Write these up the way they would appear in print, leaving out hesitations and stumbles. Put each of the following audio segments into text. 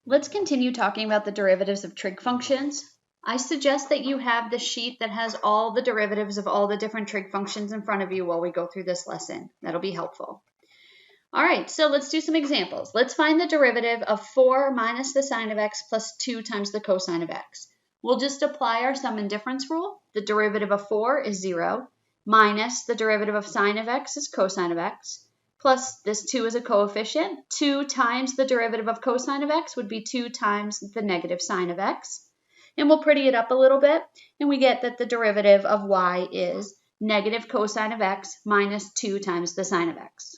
Let's continue talking about the derivatives of trig functions. I suggest that you have the sheet that has all the derivatives of all the different trig functions in front of you while we go through this lesson. That'll be helpful. All right, so let's do some examples. Let's find the derivative of 4 minus the sine of x plus 2 times the cosine of x. We'll just apply our sum and difference rule. The derivative of 4 is 0, minus the derivative of sine of x is cosine of x, plus this 2 is a coefficient. 2 times the derivative of cosine of x would be 2 times the negative sine of x. And we'll pretty it up a little bit, and we get that the derivative of y is negative cosine of x minus 2 times the sine of x.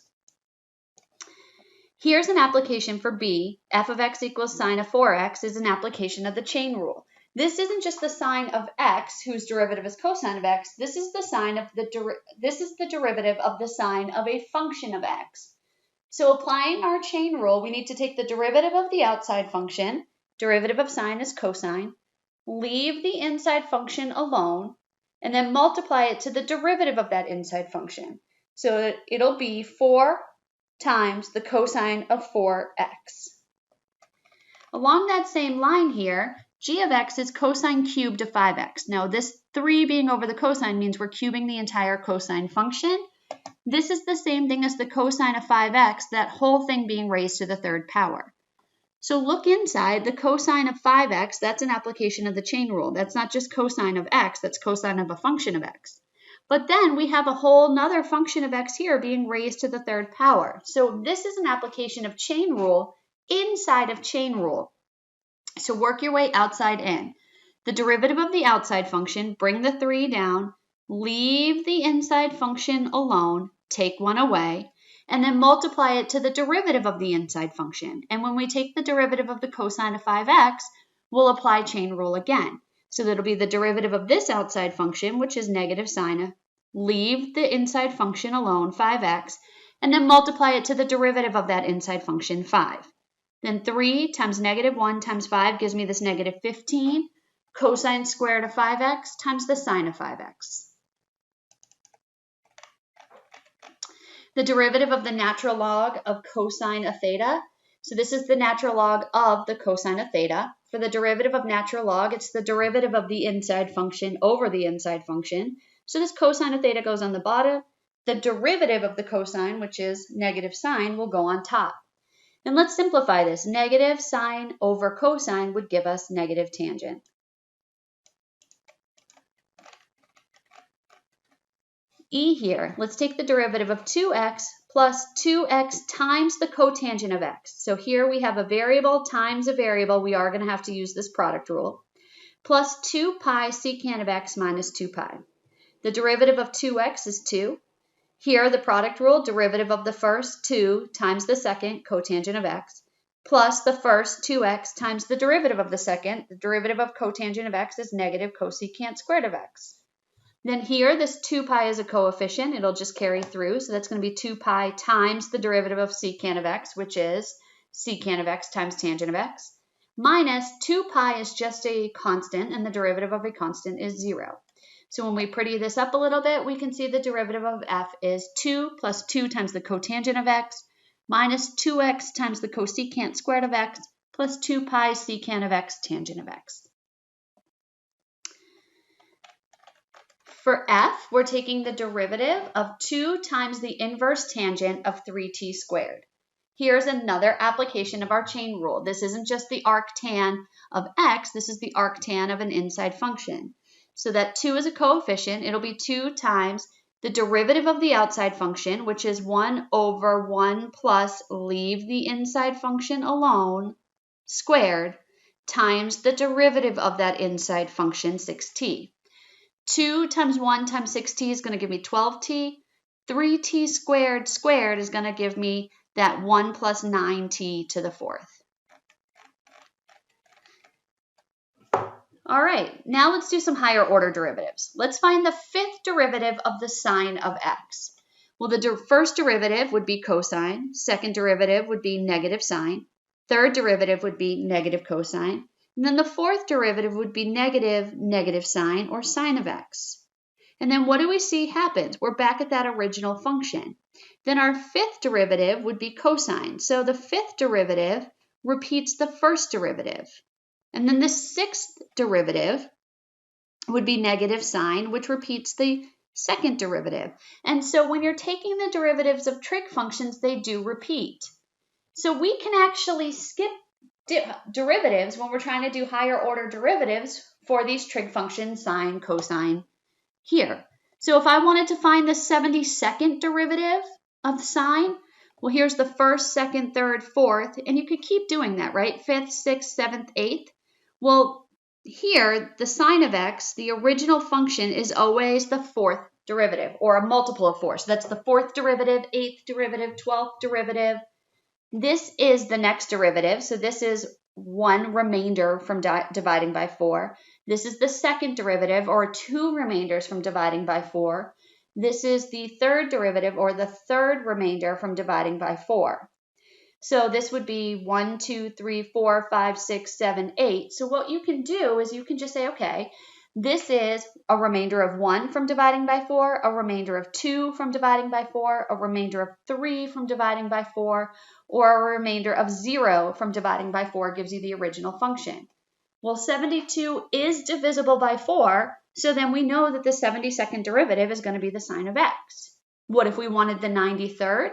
Here's an application for b. F of x equals sine of 4x is an application of the chain rule. This isn't just the sine of x, whose derivative is cosine of x. This is the derivative of the sine of a function of x. So applying our chain rule, we need to take the derivative of the outside function, derivative of sine is cosine, leave the inside function alone, and then multiply it to the derivative of that inside function. So it'll be 4 times the cosine of 4x. Along that same line here, g of x is cosine cubed of 5x. Now this 3 being over the cosine means we're cubing the entire cosine function. This is the same thing as the cosine of 5x, that whole thing being raised to the third power. So look inside, the cosine of 5x, that's an application of the chain rule. That's not just cosine of x, that's cosine of a function of x. But then we have a whole nother function of x here being raised to the third power. So this is an application of chain rule inside of chain rule. So work your way outside in. The derivative of the outside function, bring the 3 down, leave the inside function alone, take 1 away, and then multiply it to the derivative of the inside function. And when we take the derivative of the cosine of 5x, we'll apply chain rule again. So that'll be the derivative of this outside function, which is negative sine, leave the inside function alone, 5x, and then multiply it to the derivative of that inside function, 5. Then 3 times negative 1 times 5 gives me this negative 15. Cosine squared of 5x times the sine of 5x. The derivative of the natural log of cosine of theta. So this is the natural log of the cosine of theta. For the derivative of natural log, it's the derivative of the inside function over the inside function. So this cosine of theta goes on the bottom. The derivative of the cosine, which is negative sine, will go on top. And let's simplify this. Negative sine over cosine would give us negative tangent. E here, let's take the derivative of 2x plus 2x times the cotangent of x. So here we have a variable times a variable. We are going to have to use this product rule. Plus 2 pi secant of x minus 2 pi. The derivative of 2x is 2. Here, the product rule, derivative of the first 2 times the second, cotangent of x, plus the first 2x times the derivative of the second. The derivative of cotangent of x is negative cosecant squared of x. Then here, this 2 pi is a coefficient. It'll just carry through. So that's going to be 2 pi times the derivative of secant of x, which is secant of x times tangent of x, minus 2 pi is just a constant, and the derivative of a constant is 0. So when we pretty this up a little bit, we can see the derivative of f is 2 plus 2 times the cotangent of x minus 2x times the cosecant squared of x plus 2 pi secant of x tangent of x. For f, we're taking the derivative of 2 times the inverse tangent of 3t squared. Here's another application of our chain rule. This isn't just the arctan of x, this is the arctan of an inside function. So that 2 is a coefficient. It'll be 2 times the derivative of the outside function, which is 1 over 1 plus leave the inside function alone, squared, times the derivative of that inside function, 6t. 2 times 1 times 6t is going to give me 12t. 3t squared squared is going to give me that 1 plus 9t to the 4th. All right, now let's do some higher order derivatives. Let's find the 5th derivative of the sine of x. Well, the first derivative would be cosine, second derivative would be negative sine, third derivative would be negative cosine, and then the 4th derivative would be negative sine or sine of x. And then what do we see happens? We're back at that original function. Then our 5th derivative would be cosine. So the 5th derivative repeats the first derivative. And then the sixth derivative would be negative sine, which repeats the second derivative. And so when you're taking the derivatives of trig functions, they do repeat. So we can actually skip derivatives when we're trying to do higher order derivatives for these trig functions, sine, cosine, here. So if I wanted to find the 72nd derivative of sine, well, here's the first, second, third, fourth, and you could keep doing that, right? Fifth, sixth, seventh, eighth. Well, here, the sine of x, the original function, is always the fourth derivative, or a multiple of 4. So that's the fourth derivative, eighth derivative, 12th derivative. This is the next derivative, so this is 1 remainder from dividing by 4. This is the second derivative, or 2 remainders from dividing by 4. This is the third derivative, or the third remainder from dividing by 4. So this would be 1, 2, 3, 4, 5, 6, 7, 8. So what you can do is you can just say, okay, this is a remainder of 1 from dividing by 4, a remainder of 2 from dividing by 4, a remainder of 3 from dividing by 4, or a remainder of 0 from dividing by 4 gives you the original function. Well, 72 is divisible by 4, so then we know that the 72nd derivative is going to be the sine of x. What if we wanted the 93rd?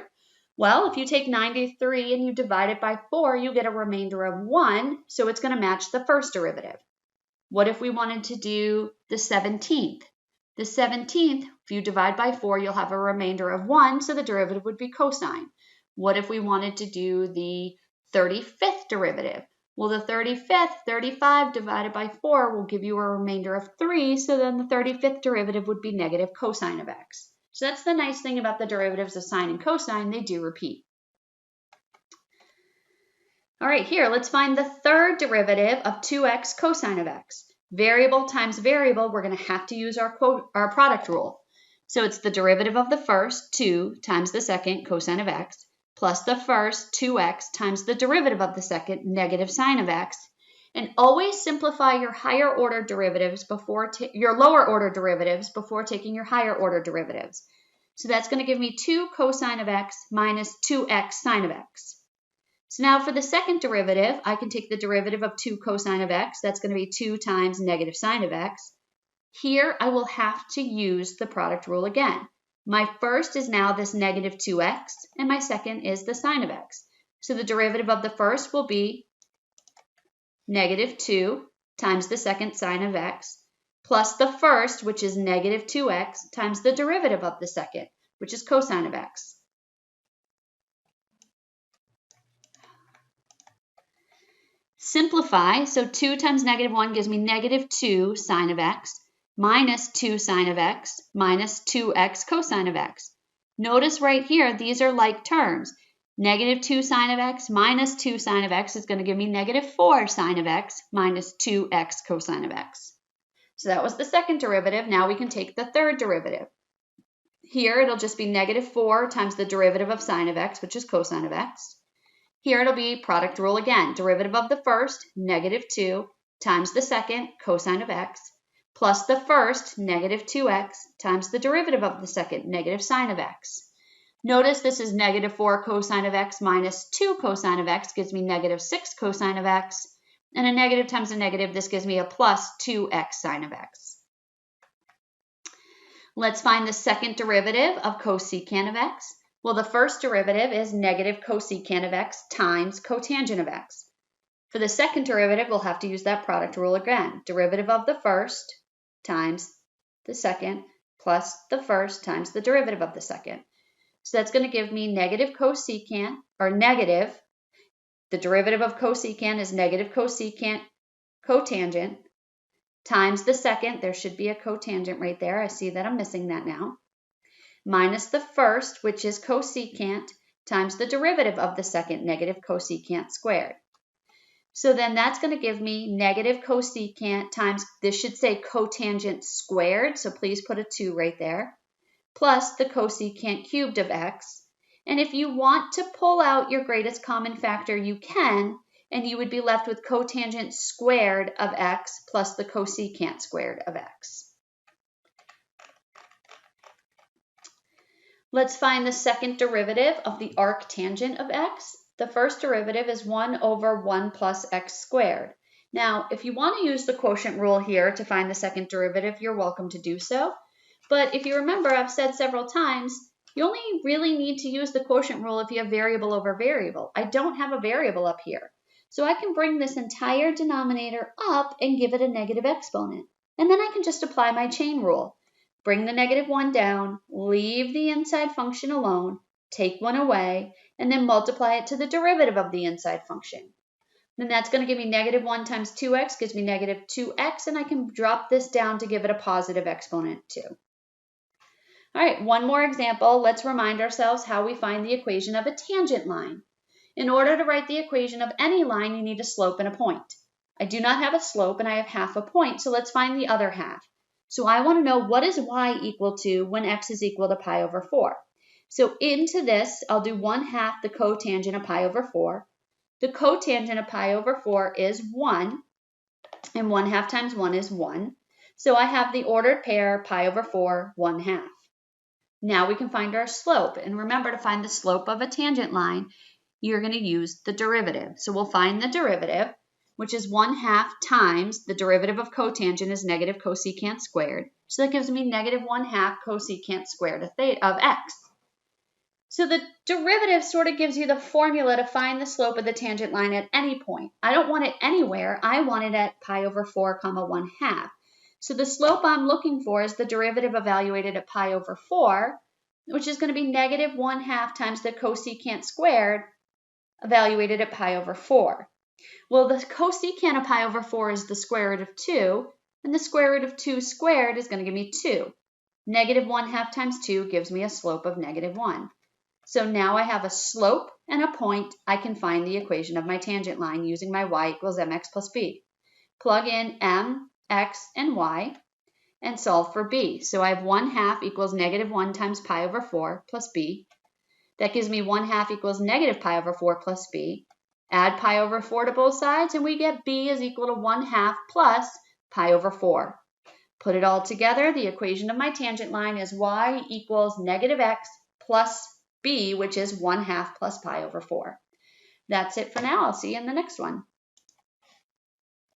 Well, if you take 93 and you divide it by 4, you get a remainder of 1, so it's going to match the first derivative. What if we wanted to do the 17th? The 17th, if you divide by 4, you'll have a remainder of 1, so the derivative would be cosine. What if we wanted to do the 35th derivative? Well, the 35th, 35 divided by 4 will give you a remainder of 3, so then the 35th derivative would be negative cosine of x. So that's the nice thing about the derivatives of sine and cosine, they do repeat. All right, here, let's find the third derivative of 2x cosine of x. Variable times variable, we're going to have to use our product rule. So it's the derivative of the first, 2, times the second, cosine of x, plus the first, 2x, times the derivative of the second, negative sine of x. And always simplify your higher order derivatives before your lower order derivatives before taking your higher order derivatives. So that's going to give me 2 cosine of x minus 2x sine of x. So now for the second derivative, I can take the derivative of 2 cosine of x. That's going to be 2 times negative sine of x. Here, I will have to use the product rule again. My first is now this negative 2x, and my second is the sine of x. So the derivative of the first will be negative 2 times the second sine of x, plus the first, which is negative 2x, times the derivative of the second, which is cosine of x. Simplify, so 2 times negative 1 gives me negative 2 sine of x, minus 2 sine of x, minus 2x cosine of x. Notice right here, these are like terms. Negative 2 sine of x minus 2 sine of x is going to give me negative 4 sine of x minus 2x cosine of x. So that was the second derivative. Now we can take the third derivative. Here it'll just be negative 4 times the derivative of sine of x, which is cosine of x. Here it'll be product rule again. Derivative of the first, negative 2, times the second, cosine of x, plus the first, negative 2x, times the derivative of the second, negative sine of x. Notice this is negative 4 cosine of x minus 2 cosine of x gives me negative 6 cosine of x. And a negative times a negative, this gives me a plus 2x sine of x. Let's find the second derivative of cosecant of x. Well, the first derivative is negative cosecant of x times cotangent of x. For the second derivative, we'll have to use that product rule again. Derivative of the first times the second plus the first times the derivative of the second. So that's going to give me negative cosecant, or negative. The derivative of cosecant is negative cosecant cotangent times the second. There should be a cotangent right there. I see that I'm missing that now. Minus the first, which is cosecant, times the derivative of the second, negative cosecant squared. So then that's going to give me negative cosecant times, this should say cotangent squared, so please put a 2 right there, plus the cosecant cubed of x. And if you want to pull out your greatest common factor, you can, and you would be left with cotangent squared of x plus the cosecant squared of x. Let's find the second derivative of the arctangent of x. the first derivative is 1 over 1 plus x squared. Now, if you want to use the quotient rule here to find the second derivative, you're welcome to do so. But if you remember, I've said several times, you only really need to use the quotient rule if you have variable over variable. I don't have a variable up here. So I can bring this entire denominator up and give it a negative exponent. And then I can just apply my chain rule. Bring the negative 1 down, leave the inside function alone, take 1 away, and then multiply it to the derivative of the inside function. Then that's going to give me negative 1 times 2x gives me negative 2x, and I can drop this down to give it a positive exponent too. All right, one more example. Let's remind ourselves how we find the equation of a tangent line. In order to write the equation of any line, you need a slope and a point. I do not have a slope and I have half a point, so let's find the other half. So I want to know what is y equal to when x is equal to pi over 4. So into this, I'll do 1/2 the cotangent of pi over 4. The cotangent of pi over 4 is 1, and 1/2 times 1 is 1. So I have the ordered pair pi over 4, 1/2. Now we can find our slope, and remember, to find the slope of a tangent line, you're going to use the derivative. So we'll find the derivative, which is 1/2 times the derivative of cotangent is negative cosecant squared. So that gives me negative 1/2 cosecant squared of x. So the derivative sort of gives you the formula to find the slope of the tangent line at any point. I don't want it anywhere. I want it at pi over 4, 1/2. So the slope I'm looking for is the derivative evaluated at pi over 4, which is going to be negative 1/2 times the cosecant squared evaluated at pi over 4. Well, the cosecant of pi over 4 is the square root of 2, and the square root of 2 squared is going to give me 2. Negative 1/2 times 2 gives me a slope of negative 1. So now I have a slope and a point. I can find the equation of my tangent line using my y equals mx plus b. Plug in m, x, and y, and solve for b. So I have 1/2 equals negative 1 times pi over 4 plus b. That gives me 1/2 equals negative pi over 4 plus b. Add pi over 4 to both sides, and we get b is equal to 1/2 plus pi over 4. Put it all together, the equation of my tangent line is y equals negative x plus b, which is 1/2 plus pi over 4. That's it for now. I'll see you in the next one.